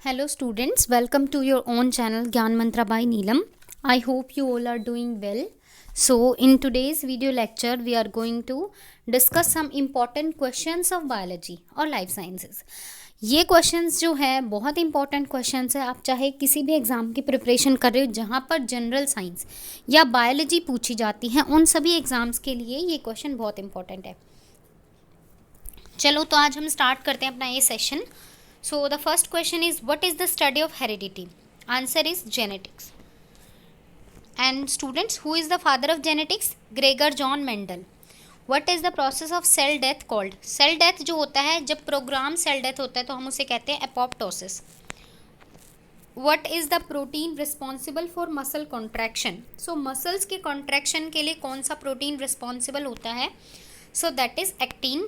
Hello students, welcome to your own channel Gyan Mantra by Neelam. I hope you all are doing well. So in today's video lecture we are going to discuss some important questions of biology और life sciences. ये questions जो है बहुत important questions है. आप चाहे किसी भी एग्ज़ाम की प्रिपरेशन कर रहे हो जहाँ पर जनरल साइंस या बायोलॉजी पूछी जाती है, उन सभी एग्ज़ाम्स के लिए ये क्वेश्चन बहुत इंपॉर्टेंट है. चलो तो आज हम स्टार्ट करते हैं अपना ये session. So the first question is, what is the study of heredity? Answer is genetics. And students, who is the father of genetics? Gregor John Mendel. What is the process of cell death called? Cell death जो होता है, जब programme cell death होता है तो हम उसे कहते हैं apoptosis. What is the protein responsible for muscle contraction? So muscles के contraction के लिए कौन सा प्रोटीन responsible होता है? So that is actin.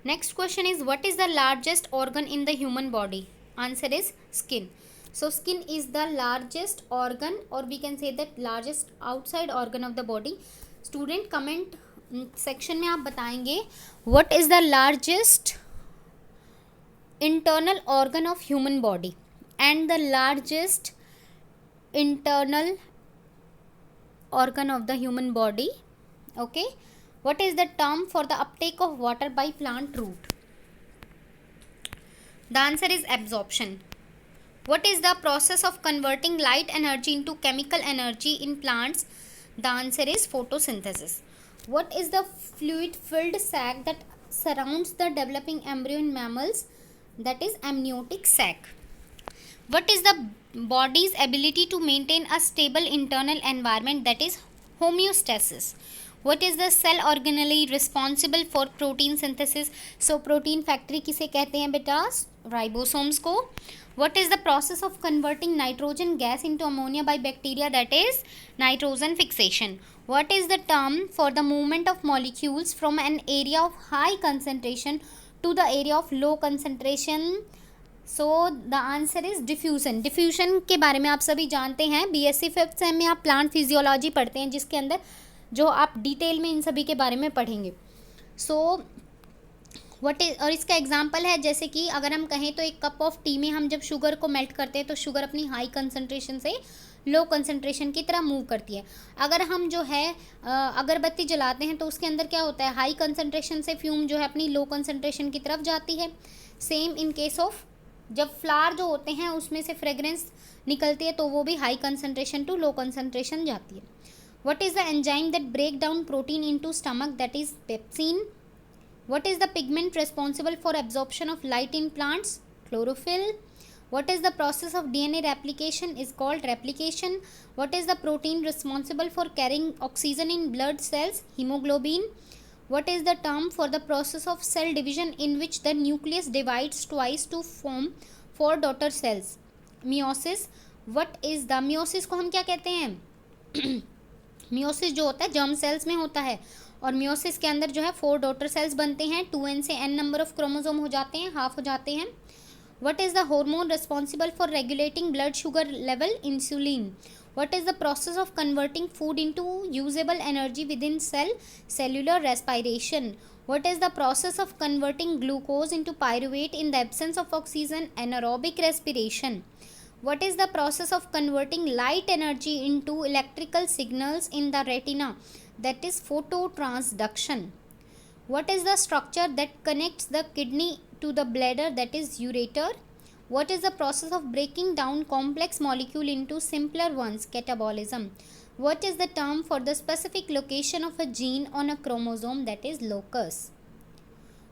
Next question is, what is the largest organ in the human body? Answer is skin. So skin is the largest organ, or we can say that largest outside organ of the body. Student comment section में आप बताएंगे what is the largest internal organ of human body and the largest internal organ of the human body. Okay. What is the term for the uptake of water by plant root? The answer is absorption. What is the process of converting light energy into chemical energy in plants? The answer is photosynthesis. What is the fluid-filled sac that surrounds the developing embryo in mammals? That is amniotic sac. What is the body's ability to maintain a stable internal environment? That is homeostasis. What is the cell organelle responsible for protein synthesis? So protein factory किसे कहते हैं बेटा? Ribosomes को. What is the process of converting nitrogen gas into ammonia by bacteria? That is nitrogen fixation. What is the term for the movement of molecules from an area of high concentration to the area of low concentration? So the answer is diffusion. Diffusion के बारे में आप सभी जानते हैं. BSc 5th same में आप plant physiology पढ़ते हैं, जिसके अंदर जो आप डिटेल में इन सभी के बारे में पढ़ेंगे. सो व्हाट इज, और इसका एग्जांपल है, जैसे कि अगर हम कहें तो एक कप ऑफ टी में हम जब शुगर को मेल्ट करते हैं तो शुगर अपनी हाई कंसंट्रेशन से लो कंसंट्रेशन की तरह मूव करती है. अगर हम जो है अगरबत्ती जलाते हैं तो उसके अंदर क्या होता है, हाई कंसंट्रेशन से फ्यूम जो है अपनी लो कंसंट्रेशन की तरफ जाती है. सेम इन केस ऑफ जब फ्लावर जो होते हैं उसमें से फ्रेगरेंस निकलती है तो वो भी high concentration to low concentration जाती है. What is the enzyme that break down protein into stomach? That is pepsin. What is the pigment responsible for absorption of light in plants? Chlorophyll. What is the process of DNA replication? Is called replication. What is the protein responsible for carrying oxygen in blood cells? Hemoglobin. What is the term for the process of cell division in which the nucleus divides twice to form four daughter cells? Meiosis. What is the meiosis को हम क्या कहते हैं? Meiosis जो होता है germ cells में होता है, और मियोसिस के अंदर जो है 4 डॉटर सेल्स बनते हैं. 2n से n नंबर ऑफ क्रोमोसोम हो जाते हैं, हाफ हो जाते हैं. What is the hormone responsible for regulating blood sugar level? Insulin. What is the process of converting food into usable energy within cell? Cellular respiration. What is the process of converting glucose into pyruvate in the absence of oxygen? Anaerobic respiration. What is the process of converting light energy into electrical signals in the retina? That is phototransduction. What is the structure that connects the kidney to the bladder? That is ureter. What is the process of breaking down complex molecule into simpler ones? Catabolism. What is the term for the specific location of a gene on a chromosome? That is locus.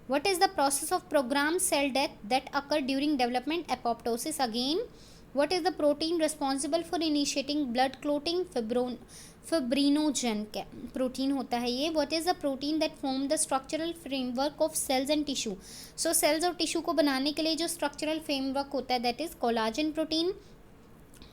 What is the process of programmed cell death that occur during development? Apoptosis again. What is the protein responsible for initiating blood clotting? Fibrinogen protein होता है ये. What is the protein that form the structural framework of cells and tissue? So cells और tissue को बनाने के लिए जो structural framework होता है that is collagen protein.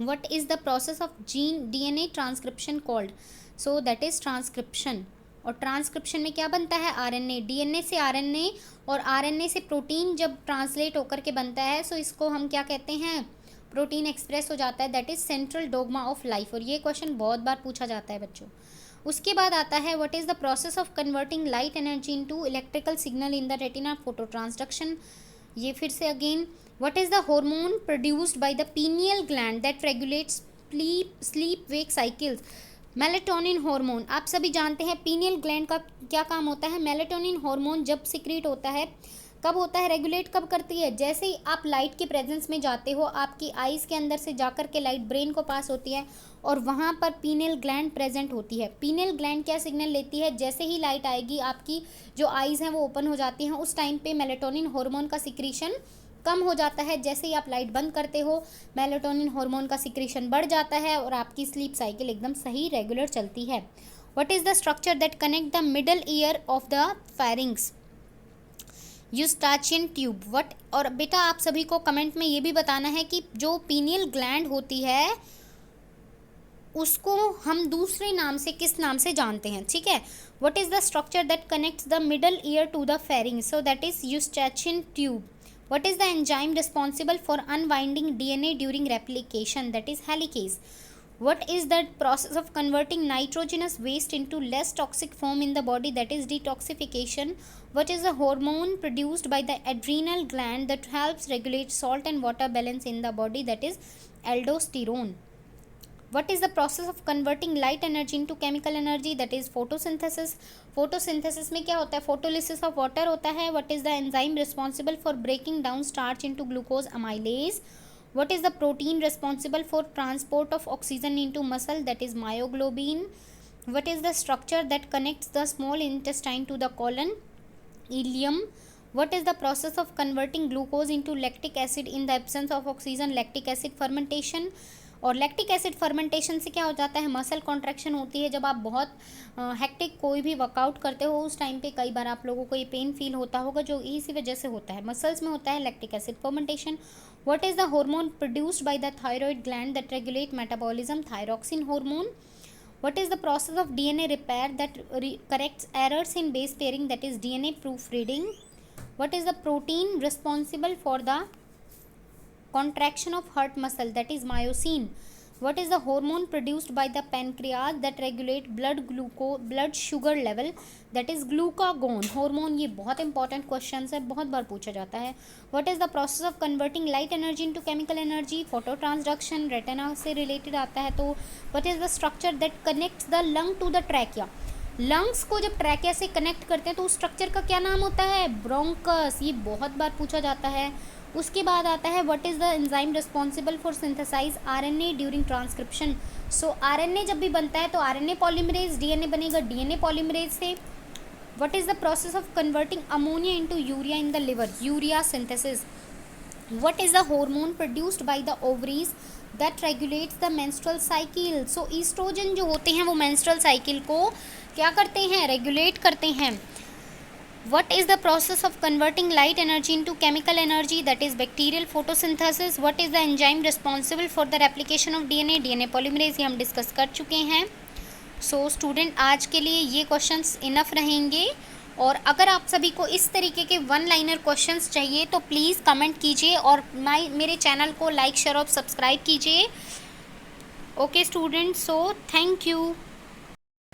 What is the process of gene DNA transcription called? So that is transcription. और transcription में क्या बनता है? आरएनए. डीएनए से आरएनए और आरएनए से प्रोटीन जब ट्रांसलेट होकर के बनता है, सो इसको हम क्या कहते हैं? प्रोटीन एक्सप्रेस हो जाता है. That is central dogma of life, और ये क्वेश्चन बहुत बार पूछा जाता है बच्चों. उसके बाद आता है what is the process of converting light energy into electrical signal in the retina? Photo transduction. ये फिर से again, what is the hormone produced by the pineal gland that regulates sleep wake cycles? Melatonin hormone. आप सभी जानते हैं pineal gland का क्या काम होता है। मेलेटोनिन हार्मोन जब सिक्रीट होता है, कब होता है, रेगुलेट कब करती है? जैसे ही आप लाइट के प्रेजेंस में जाते हो, आपकी आइज़ के अंदर से जाकर के लाइट ब्रेन को पास होती है और वहाँ पर पीनियल ग्लैंड प्रेजेंट होती है। पीनियल ग्लैंड क्या सिग्नल लेती है? जैसे ही लाइट आएगी, आपकी जो आइज़ हैं वो ओपन हो जाती हैं, उस टाइम पे मेलेटोनिन हार्मोन का सिक्रीशन कम हो जाता है। जैसे ही आप लाइट बंद करते हो, मेलेटोनिन हार्मोन का सिक्रीशन बढ़ जाता है और आपकी स्लीप साइकिल एकदम सही रेगुलर चलती है। What is the structure that connect the middle ear of the pharynx? Eustachian tube. What, और बेटा आप सभी को कमेंट में ये भी बताना है कि जो पीनियल ग्लैंड होती है उसको हम दूसरे नाम से किस नाम से जानते हैं, ठीक है। What is the structure that connects the middle ear to the pharynx? So that is Eustachian tube. What is the enzyme responsible for unwinding DNA during replication? That is helicase. What is the process of converting nitrogenous waste into less toxic form in the body? That is detoxification. What is the hormone produced by the adrenal gland that helps regulate salt and water balance in the body? That is aldosterone. What is the process of converting light energy into chemical energy? That is photosynthesis. photosynthesis में क्या होता है? photolysis of water होता है. What is the enzyme responsible for breaking down starch into glucose amylase? What is the protein responsible for transport of oxygen into muscle? That is myoglobin. What is the structure that connects the small intestine to the colon? Ileum. What is the process of converting glucose into lactic acid in the absence of oxygen? Lactic acid fermentation. और lactic acid fermentation से क्या हो जाता है? Muscle contraction होती है। जब आप बहुत हेक्टिक कोई भी वर्कआउट करते हो, उस टाइम पे कई बार आप लोगों को ये पेन फील होता होगा, जो इसी वजह से होता है, मसल्स में होता है lactic acid fermentation. What is the hormone produced by the thyroid gland that regulate metabolism? Thyroxine hormone. What is the process of DNA repair that corrects errors in base pairing? That is DNA proofreading. What is the protein responsible for the contraction of heart muscle? That is myosin. What is the hormone produced by the pancreas that regulate blood sugar level? That is glucagon hormone. ये बहुत important question है, बहुत बार पूछा जाता है। What is the process of converting light energy into chemical energy? Phototransduction. Retina से related आता है। तो what is the structure that connects the lung to the trachea? Lungs को जब ट्रैकिया से कनेक्ट करते हैं तो उस स्ट्रक्चर का क्या नाम होता है? ब्रोंकस। ये बहुत बार पूछा जाता है। उसके बाद आता है what is the enzyme responsible for synthesise RNA during transcription? So RNA जब भी बनता है तो आरएनए पॉलीमरेज, डीएनए बनेगा डीएनए पॉलीमरेज से। What is the process of converting ammonia into urea in the liver? Urea synthesis. What is the hormone produced by the ovaries that regulates the menstrual cycle? So oestrogen जो होते हैं वो menstrual cycle को क्या करते हैं? Regulate करते हैं। What is the process of converting light energy into chemical energy? That is bacterial photosynthesis. What is the enzyme responsible for the replication of DNA? DNA polymerase, ये हम डिस्कस कर चुके हैं। सो स्टूडेंट आज के लिए ये क्वेश्चंस इनफ रहेंगे, और अगर आप सभी को इस तरीके के वन लाइनर क्वेश्चंस चाहिए तो प्लीज़ कमेंट कीजिए और मेरे चैनल को लाइक शेयर और सब्सक्राइब कीजिए। Okay student, so thank you.